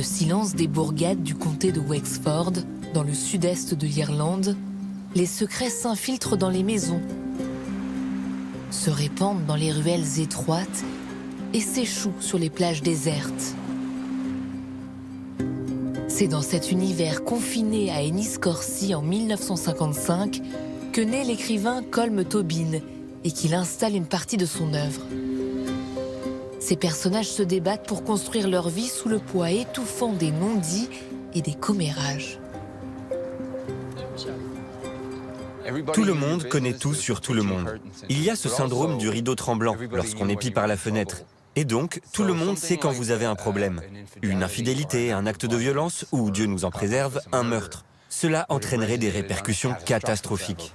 silence des bourgades du comté de Wexford, dans le sud-est de l'Irlande, les secrets s'infiltrent dans les maisons, se répandent dans les ruelles étroites et s'échouent sur les plages désertes. C'est dans cet univers confiné à Enniscorthy en 1955 que naît l'écrivain Colm Tóibín et qu'il installe une partie de son œuvre. Ces personnages se débattent pour construire leur vie sous le poids étouffant des non-dits et des commérages. Tout le monde connaît tout sur tout le monde. Il y a ce syndrome du rideau tremblant lorsqu'on épie par la fenêtre. Et donc, tout le monde sait quand vous avez un problème. Une infidélité, un acte de violence ou, Dieu nous en préserve, un meurtre. Cela entraînerait des répercussions catastrophiques.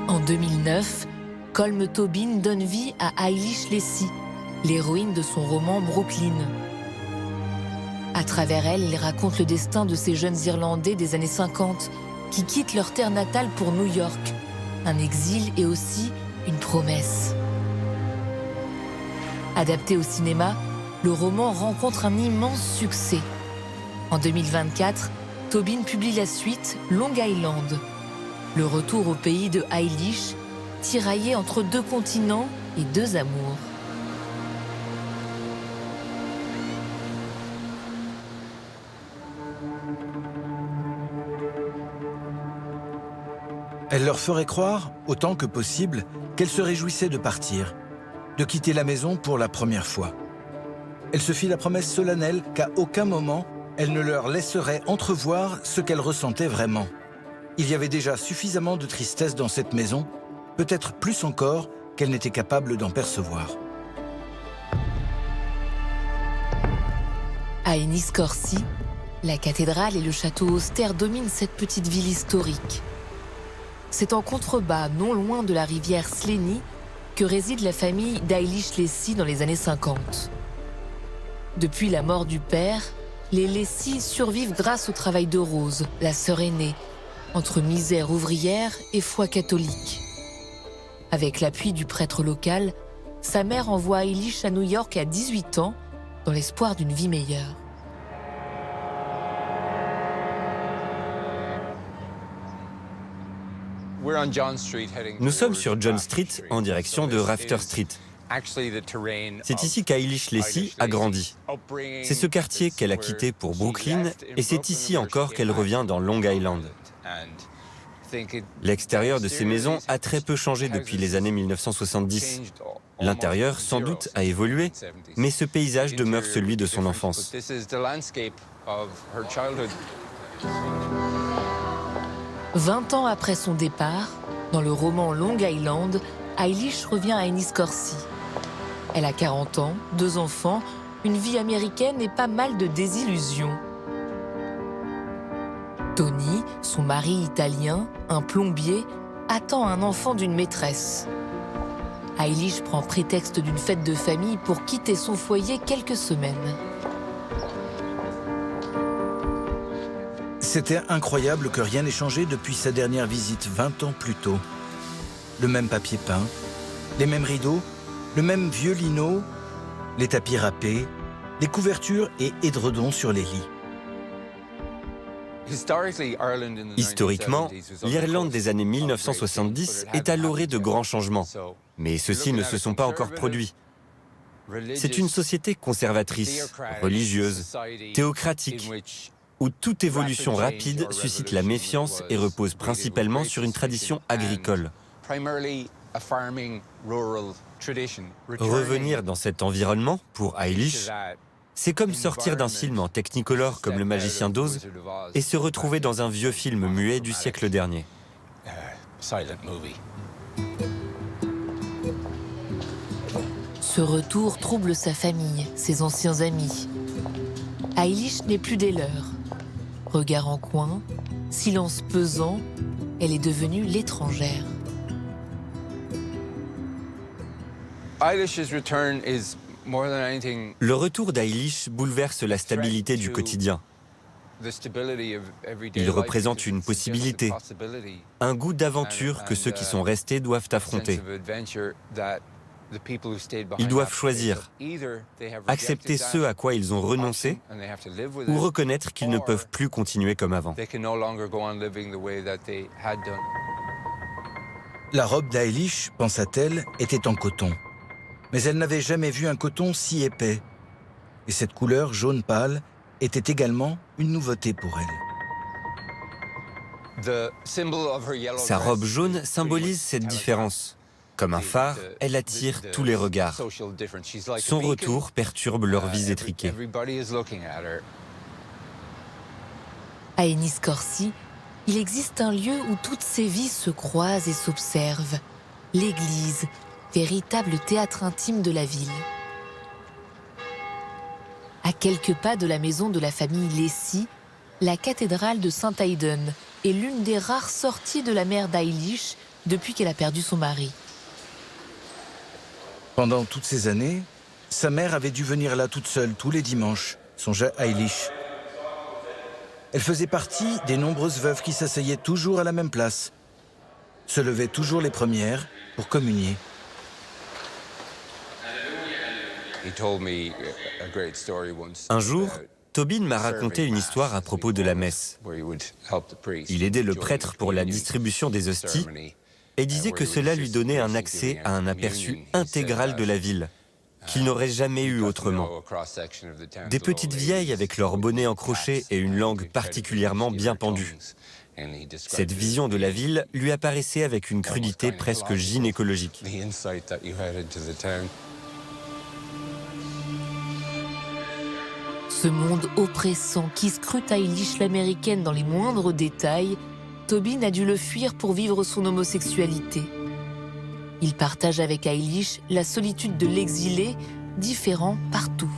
En 2009, Colm Tóibín donne vie à Eilish Lacy, l'héroïne de son roman Brooklyn. À travers elle, il raconte le destin de ces jeunes Irlandais des années 50 qui quittent leur terre natale pour New York, un exil et aussi une promesse. Adapté au cinéma, le roman rencontre un immense succès. En 2024, Tóibín publie la suite Long Island, le retour au pays de Eilish, tiraillé entre deux continents et deux amours. Elle leur ferait croire, autant que possible, qu'elle se réjouissait de partir, de quitter la maison pour la première fois. Elle se fit la promesse solennelle qu'à aucun moment, elle ne leur laisserait entrevoir ce qu'elle ressentait vraiment. Il y avait déjà suffisamment de tristesse dans cette maison, peut-être plus encore qu'elle n'était capable d'en percevoir. À Enniscorthy, la cathédrale et le château austère dominent cette petite ville historique. C'est en contrebas, non loin de la rivière Sleney, que réside la famille d'Eilish Lacy dans les années 50. Depuis la mort du père, les Lacy survivent grâce au travail de Rose, la sœur aînée, entre misère ouvrière et foi catholique. Avec l'appui du prêtre local, sa mère envoie Eilish à New York à 18 ans, dans l'espoir d'une vie meilleure. Nous sommes sur John Street en direction de Rafter Street. C'est ici qu'Eilish Lacy a grandi. C'est ce quartier qu'elle a quitté pour Brooklyn et c'est ici encore qu'elle revient dans Long Island. L'extérieur de ces maisons a très peu changé depuis les années 1970. L'intérieur, sans doute, a évolué, mais ce paysage demeure celui de son enfance. 20 ans après son départ, dans le roman Long Island, Eilish revient à Enniscorthy. Elle a 40 ans, 2 enfants, une vie américaine et pas mal de désillusions. Tony, son mari italien, un plombier, attend un enfant d'une maîtresse. Eilish prend prétexte d'une fête de famille pour quitter son foyer quelques semaines. C'était incroyable que rien n'ait changé depuis sa dernière visite 20 ans plus tôt. Le même papier peint, les mêmes rideaux, le même vieux lino, les tapis râpés, les couvertures et édredons sur les lits. Historiquement, l'Irlande des années 1970 est à l'orée de grands changements, mais ceux-ci ne se sont pas encore produits. C'est une société conservatrice, religieuse, théocratique, où toute évolution rapide suscite la méfiance et repose principalement sur une tradition agricole. Revenir dans cet environnement, pour Eilish, c'est comme sortir d'un film en technicolor comme Le Magicien d'Oz et se retrouver dans un vieux film muet du siècle dernier. Ce retour trouble sa famille, ses anciens amis. Eilish n'est plus des leurs. Regard en coin, silence pesant, elle est devenue l'étrangère. Le retour d'Eilish bouleverse la stabilité du quotidien. Il représente une possibilité, un goût d'aventure que ceux qui sont restés doivent affronter. Ils doivent choisir, accepter ce à quoi ils ont renoncé ou reconnaître qu'ils ne peuvent plus continuer comme avant. La robe d'Eilish, pensa-t-elle, était en coton. Mais elle n'avait jamais vu un coton si épais. Et cette couleur jaune pâle était également une nouveauté pour elle. Sa robe jaune symbolise cette différence. Comme un phare, elle attire tous les regards. Son retour perturbe leurs vies étriquées. À Enniscorthy, il existe un lieu où toutes ces vies se croisent et s'observent. L'église, véritable théâtre intime de la ville. À quelques pas de la maison de la famille Lacy, la cathédrale de St-Aidan est l'une des rares sorties de la mère d'Eilish depuis qu'elle a perdu son mari. Pendant toutes ces années, sa mère avait dû venir là toute seule tous les dimanches, songea Eilish. Elle faisait partie des nombreuses veuves qui s'asseyaient toujours à la même place, se levaient toujours les premières pour communier. Un jour, Tobin m'a raconté une histoire à propos de la messe. Il aidait le prêtre pour la distribution des hosties et disait que cela lui donnait un accès à un aperçu intégral de la ville, qu'il n'aurait jamais eu autrement. Des petites vieilles avec leurs bonnets en crochet et une langue particulièrement bien pendue. Cette vision de la ville lui apparaissait avec une crudité presque gynécologique. Ce monde oppressant qui scrute Eilish l'américaine dans les moindres détails, Tobin a dû le fuir pour vivre son homosexualité. Il partage avec Eilish la solitude de l'exilé, différent partout.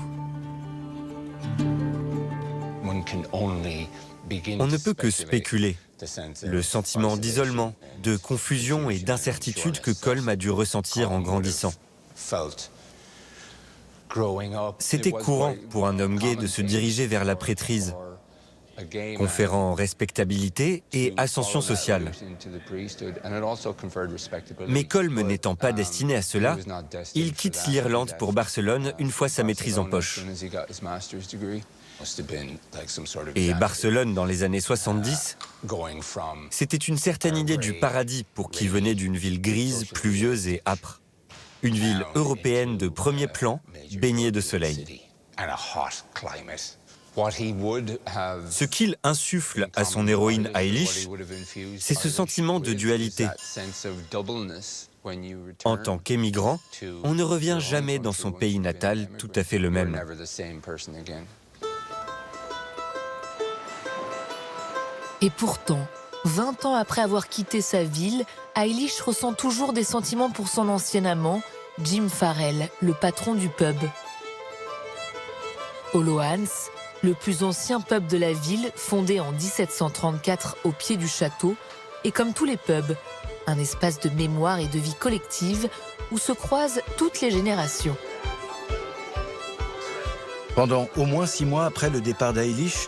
On ne peut que spéculer. Le sentiment d'isolement, de confusion et d'incertitude que Colm a dû ressentir en grandissant. C'était courant pour un homme gay de se diriger vers la prêtrise, conférant respectabilité et ascension sociale. Mais Colm n'étant pas destiné à cela, il quitte l'Irlande pour Barcelone une fois sa maîtrise en poche. Et Barcelone, dans les années 70, c'était une certaine idée du paradis pour qui venait d'une ville grise, pluvieuse et âpre. Une ville européenne de premier plan, baignée de soleil. Ce qu'il insuffle à son héroïne Eilish, c'est ce sentiment de dualité. En tant qu'émigrant, on ne revient jamais dans son pays natal tout à fait le même. Et pourtant, 20 ans après avoir quitté sa ville, Eilish ressent toujours des sentiments pour son ancien amant, Jim Farrell, le patron du pub. Oloans, le plus ancien pub de la ville, fondé en 1734 au pied du château, est comme tous les pubs, un espace de mémoire et de vie collective où se croisent toutes les générations. Pendant au moins 6 mois après le départ d'Eilish,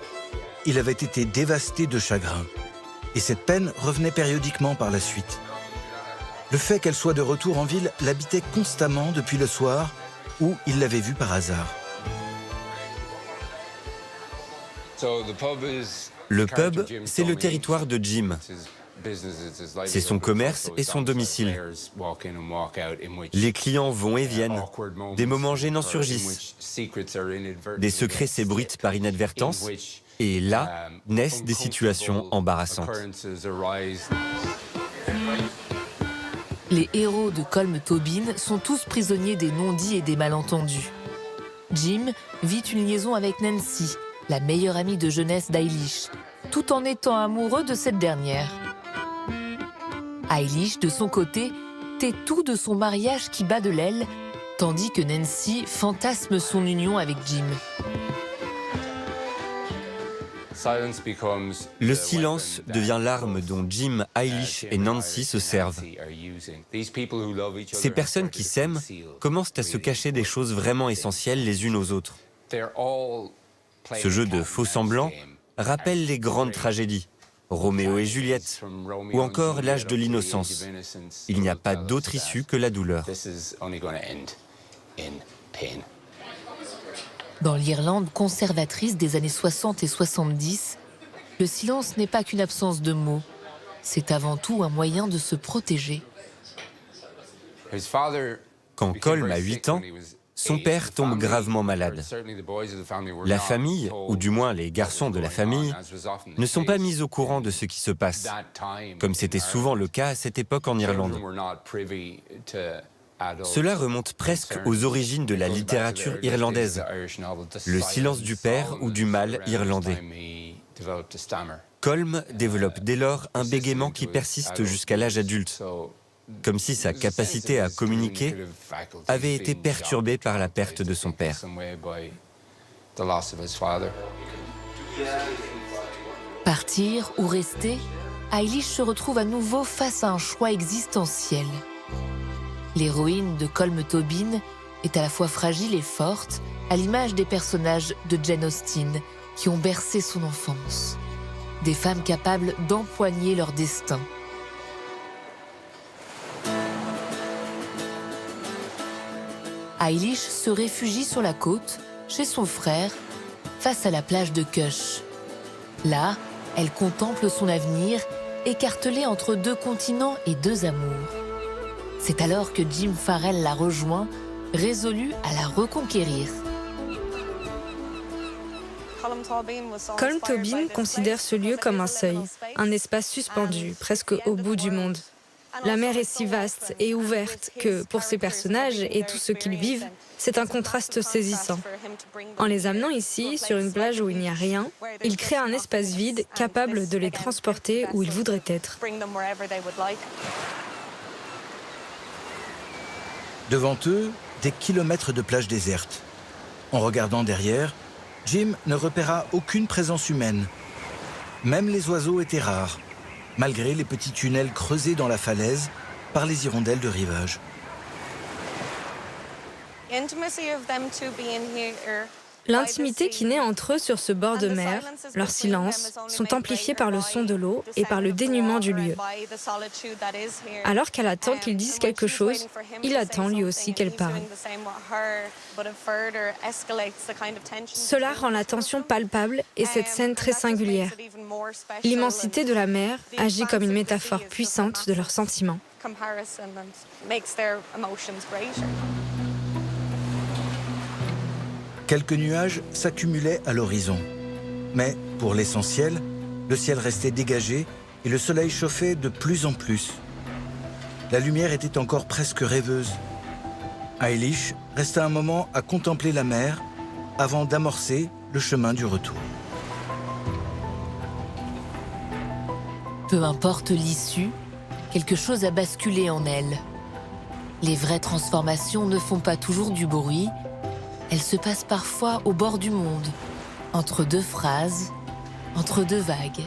il avait été dévasté de chagrin. Et cette peine revenait périodiquement par la suite. Le fait qu'elle soit de retour en ville l'habitait constamment depuis le soir où il l'avait vue par hasard. Le pub, c'est le territoire de Jim. C'est son commerce et son domicile. Les clients vont et viennent. Des moments gênants surgissent. Des secrets s'ébruitent par inadvertance. Et là, naissent des situations embarrassantes. Les héros de Colm Tobin sont tous prisonniers des non-dits et des malentendus. Jim vit une liaison avec Nancy, la meilleure amie de jeunesse d'Eilish, tout en étant amoureux de cette dernière. Eilish, de son côté, tait tout de son mariage qui bat de l'aile, tandis que Nancy fantasme son union avec Jim. Le silence devient l'arme dont Jim, Eilish et Nancy se servent. Ces personnes qui s'aiment commencent à se cacher des choses vraiment essentielles les unes aux autres. Ce jeu de faux semblants rappelle les grandes tragédies. Roméo et Juliette, ou encore l'âge de l'innocence. Il n'y a pas d'autre issue que la douleur. Dans l'Irlande conservatrice des années 60 et 70, le silence n'est pas qu'une absence de mots. C'est avant tout un moyen de se protéger. Quand Colm a 8 ans, son père tombe gravement malade. La famille, ou du moins les garçons de la famille, ne sont pas mis au courant de ce qui se passe, comme c'était souvent le cas à cette époque en Irlande. Cela remonte presque aux origines de la littérature irlandaise, le silence du père ou du mâle irlandais. Colm développe dès lors un bégaiement qui persiste jusqu'à l'âge adulte, comme si sa capacité à communiquer avait été perturbée par la perte de son père. Partir ou rester, Eilish se retrouve à nouveau face à un choix existentiel. L'héroïne de Colm Tobin est à la fois fragile et forte, à l'image des personnages de Jane Austen qui ont bercé son enfance. Des femmes capables d'empoigner leur destin. Eilish se réfugie sur la côte, chez son frère, face à la plage de Cush. Là, elle contemple son avenir, écartelée entre 2 continents et 2 amours. C'est alors que Jim Farrell la rejoint, résolu à la reconquérir. Colm Tobin considère ce lieu comme un seuil, un espace suspendu, presque au bout du monde. La mer est si vaste et ouverte que, pour ces personnages et tout ce qu'ils vivent, c'est un contraste saisissant. En les amenant ici, sur une plage où il n'y a rien, il crée un espace vide capable de les transporter où ils voudraient être. Devant eux, des kilomètres de plage déserte. En regardant derrière, Jim ne repéra aucune présence humaine. Même les oiseaux étaient rares, malgré les petits tunnels creusés dans la falaise par les hirondelles de rivage. L'intimité qui naît entre eux sur ce bord de mer, leur silence, sont amplifiés par le son de l'eau et par le dénuement du lieu. Alors qu'elle attend qu'ils disent quelque chose, il attend lui aussi qu'elle parle. Cela rend la tension palpable et cette scène très singulière. L'immensité de la mer agit comme une métaphore puissante de leurs sentiments. Quelques nuages s'accumulaient à l'horizon. Mais, pour l'essentiel, le ciel restait dégagé et le soleil chauffait de plus en plus. La lumière était encore presque rêveuse. Eilish resta un moment à contempler la mer avant d'amorcer le chemin du retour. Peu importe l'issue, quelque chose a basculé en elle. Les vraies transformations ne font pas toujours du bruit. Elles se passent parfois au bord du monde, entre 2 phrases, entre 2 vagues.